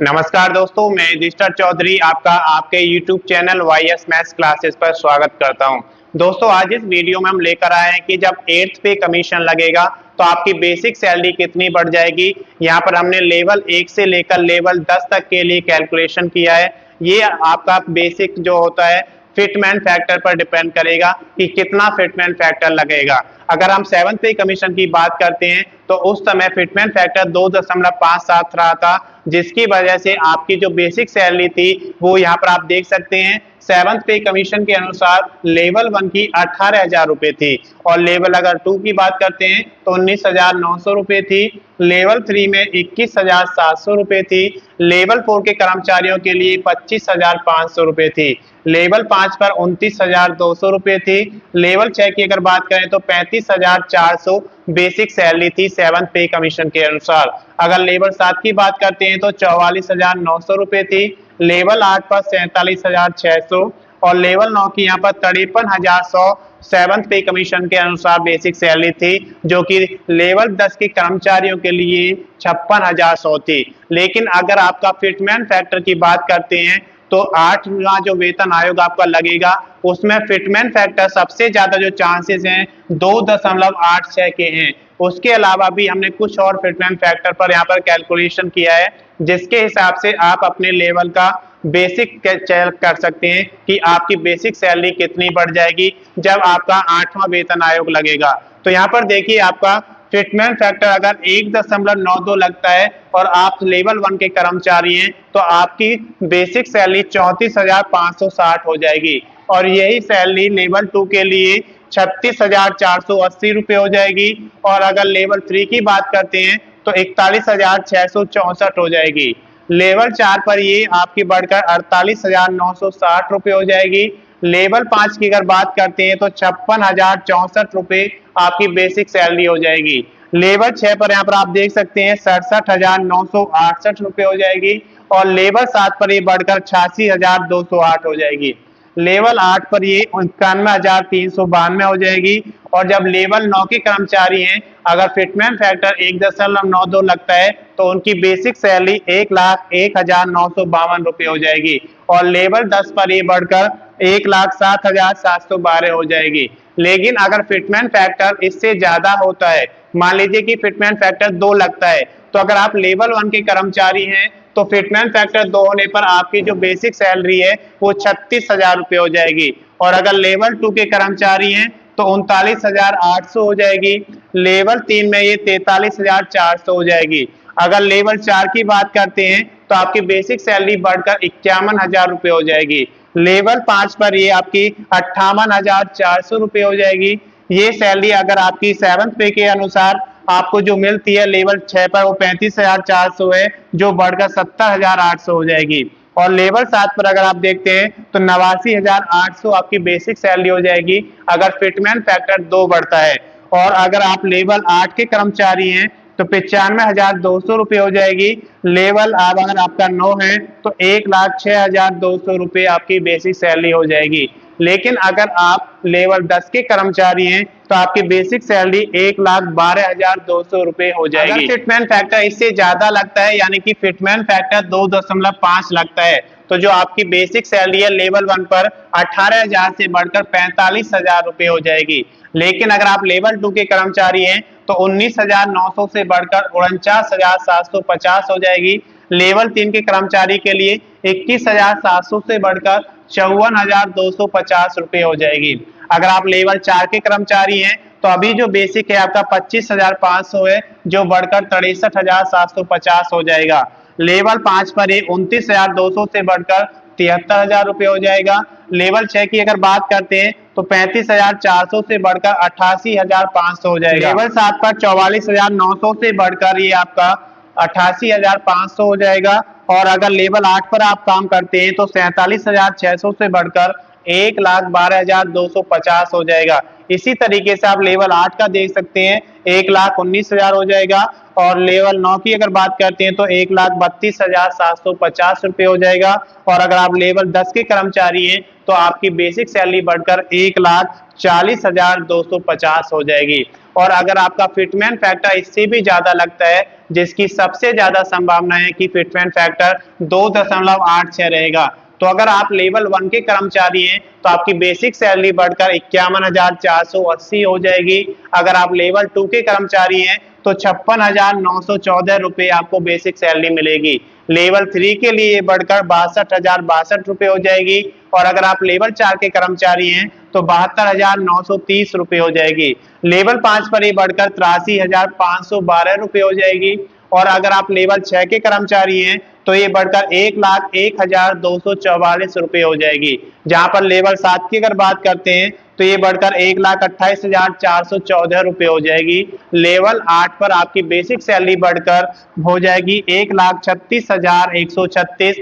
नमस्कार दोस्तों, मैं युधिष्ठिर चौधरी आपका आपके YouTube channel YS maths classes पर स्वागत करता हूं। दोस्तों, आज इस वीडियो में हम लेकर आए हैं कि जब 8th पे कमीशन लगेगा तो आपकी बेसिक सैलरी कितनी बढ़ जाएगी। यहाँ पर हमने लेवल 1 से लेकर लेवल 10 तक के लिए कैलकुलेशन किया है। ये आपका बेसिक जो होता है फिटमेंट फैक्टर पर डिपेंड करेगा कि कितना फिटमेंट फैक्टर लगेगा। अगर हम 7th पे कमीशन की बात करते हैं तो उस समय फिटमेंट फैक्टर 2.57 रहा था, जिसकी वजह से आपकी जो बेसिक सैलरी थी वो यहाँ पर आप देख सकते हैं 7th पे कमीशन के अनुसार लेवल 1 की 18,000 रुपए थी और लेवल अगर 2 की बात करते हैं तो 19,900 रुपए थी। लेवल 3 में 21,700 रुपए थी। लेवल 4 के कर्मचारियों के लिए 25,500 रुपए थी। लेवल 5 पर 29,200 रुपए थी। लेवल 6 की अगर बात करें तो 35,400 बेसिक सैलरी थी 7th पे कमीशन के अनुसार। अगर लेवल 7 की बात करते हैं तो 44,900 रुपए थी। लेवल 8 पर 47,600 और लेवल 9 की यहाँ पर 53,100 7th पे कमीशन के अनुसार बेसिक सैलरी थी, जो कि लेवल 10 के कर्मचारियों के लिए 56,100 थी। लेकिन अगर आपका फिटमेंट फैक्टर की बात करते हैं तो 8वां जो वेतन आयोग आपका लगेगा उसमें फिटमेंट फैक्टर सबसे ज्यादा जो चांसेस हैं 2.86 के हैं। उसके अलावा भी हमने कुछ और फिटमेंट फैक्टर पर यहाँ पर कैलकुलेशन किया है, जिसके हिसाब से आप अपने लेवल का बेसिक चेक कर सकते हैं कि आपकी बेसिक सैलरी कितनी बढ़ जाएगी जब आपका 8वां वेतन आयोग लगेगा। तो यहाँ पर देखिए, आपका फिटमेंट फैक्टर अगर 1.92 लगता है और आप लेवल 1 के कर्मचारी हैं तो आपकी बेसिक सैलरी 34,560 हो जाएगी और यही सैलरी लेवल 2 के लिए 36,480 रुपए हो जाएगी और अगर लेवल 3 की बात करते हैं तो 41,664 हो जाएगी। लेवल 4 पर ये आपकी बढ़कर 48,960 रुपए हो जाएगी। लेवल 5 की अगर बात करते हैं तो 56,064 रुपए आपकी बेसिक सैलरी हो जाएगी। लेवल 6 पर यहाँ पर आप देख सकते हैं 67,968 रुपए हो जाएगी और लेवल 7 पर ये बढ़कर 86,208 हो जाएगी। लेवल 8 पर ये 91,392 हो जाएगी और जब लेवल 9 के कर्मचारी हैं अगर फिटमेंट फैक्टर 1.92 लगता है तो उनकी बेसिक सैलरी 1,01,952 रुपए हो जाएगी और लेवल 10 पर ये बढ़कर 1,07,712 हो जाएगी। लेकिन अगर फिटमेंट फैक्टर इससे ज्यादा होता है, मान लीजिए कि फिटमेंट फैक्टर 2 लगता है, तो अगर आप लेवल 1 के कर्मचारी हैं तो फिटमेंट फैक्टर 2 होने पर आपकी जो बेसिक सैलरी है वो 36,000 रुपए हो जाएगी और अगर लेवल 2 के कर्मचारी हैं तो 39,800 हो जाएगी। लेवल 3 में ये 43,400 हो जाएगी। अगर लेवल 4 की बात करते हैं तो आपकी बेसिक सैलरी बढ़कर 51,000 रुपए हो जाएगी। लेवल 5 पर ये आपकी 58,400 रुपए हो जाएगी। ये सैलरी अगर आपकी 7th पे के अनुसार आपको जो मिलती है लेवल 6 पर वो 35,400 है, जो बढ़कर 70,800 हो जाएगी और लेवल 7 पर अगर आप देखते हैं तो 89,800 आपकी बेसिक सैलरी हो जाएगी अगर फिटमेंट फैक्टर 2 बढ़ता है और अगर आप लेवल 8 के कर्मचारी हैं तो 95,200 रुपए हो जाएगी। लेवल अब अगर आपका 9 है तो 1,06,200 रुपए आपकी बेसिक सैलरी हो जाएगी। लेकिन अगर आप लेवल 10 के कर्मचारी हैं तो आपकी बेसिक सैलरी 1,12,200 रुपए हो जाएगी। अगर फिटमेंट फैक्टर इससे ज्यादा लगता है यानी कि फिटमेंट फैक्टर 2.5 लगता है तो जो आपकी बेसिक सैलरी है लेवल 1 पर 18,000 से बढ़कर 45,000 रुपए हो जाएगी। लेकिन अगर आप लेवल 2 के कर्मचारी हैं तो 19,900 से बढ़कर 49,750 हो जाएगी। लेवल 3 के कर्मचारी के लिए 21,700 से बढ़कर 54,250 रुपए हो जाएगी। अगर आप लेवल 4 के कर्मचारी हैं तो अभी जो बेसिक है आपका 25,500 है, जो बढ़कर 63,750 हो जाएगा। लेवल 5 पर ये 29,200 से बढ़कर 73,000 रुपए हो जाएगा। लेवल 6 की अगर बात करते हैं तो 35,400 से बढ़कर 88,500 हो जाएगा। लेवल 7 पर 44,900 से बढ़कर ये आपका 88,500 हो जाएगा और अगर लेवल 8 पर आप काम करते हैं तो 47,600 से बढ़कर 1,12,250 हो जाएगा। इसी तरीके से आप लेवल 8 का देख सकते हैं, 1,19,000 हो जाएगा। और लेवल 9 की अगर बात करते हैं तो 1,32,750 रुपये हो जाएगा। और अगर आप लेवल 10 के कर्मचारी हैं तो आपकी बेसिक सैलरी बढ़कर 1,40,250 हो जाएगी। और अगर आपका फिटमेंट फैक्टर इससे भी ज्यादा लगता है, जिसकी सबसे ज्यादा संभावना है कि फिटमेंट फैक्टर 2.86 रहेगा, तो अगर आप लेवल 1 के कर्मचारी हैं तो आपकी बेसिक सैलरी बढ़कर 51,480 हो जाएगी। अगर आप लेवल 2 के कर्मचारी हैं तो 56,914 रुपये आपको बेसिक सैलरी मिलेगी। लेवल 3 के लिए बढ़कर 62,062 रुपये हो जाएगी। और अगर आप लेवल 4 के कर्मचारी हैं तो 72,930 रुपये हो जाएगी। लेवल 5 पर ये बढ़कर 83,512 रुपये हो जाएगी। और अगर आप लेवल 6 के कर्मचारी हैं तो ये बढ़कर 1,01,244 रुपये हो जाएगी। जहां पर लेवल 7 की अगर बात करते हैं तो ये बढ़कर 1,28,414 रुपये हो जाएगी। लेवल 8 पर आपकी बेसिक सैलरी बढ़कर हो जाएगी 1,36,136,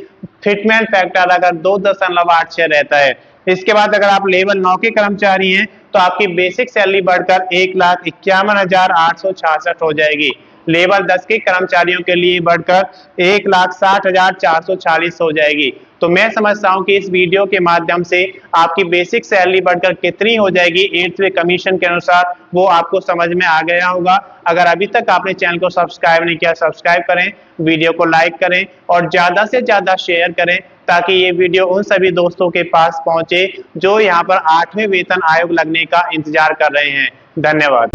फिटमेंट फैक्टर अगर 2.86 रहता है। इसके बाद अगर आप लेवल 9 के कर्मचारी हैं तो आपकी बेसिक सैलरी बढ़कर 1,51,866 हो जाएगी। लेवल 10 के कर्मचारियों के लिए बढ़कर 1,60,440 हो जाएगी। तो मैं समझता हूं कि इस वीडियो के माध्यम से आपकी बेसिक सैलरी बढ़कर कितनी हो जाएगी 8th पे कमीशन के अनुसार, वो आपको समझ में आ गया होगा। अगर अभी तक आपने चैनल को सब्सक्राइब नहीं किया, सब्सक्राइब करें, वीडियो को लाइक करें और ज्यादा से ज्यादा शेयर करें, ताकि ये वीडियो उन सभी दोस्तों के पास पहुंचे जो यहाँ पर 8वें वेतन आयोग लगने का इंतजार कर रहे हैं। धन्यवाद।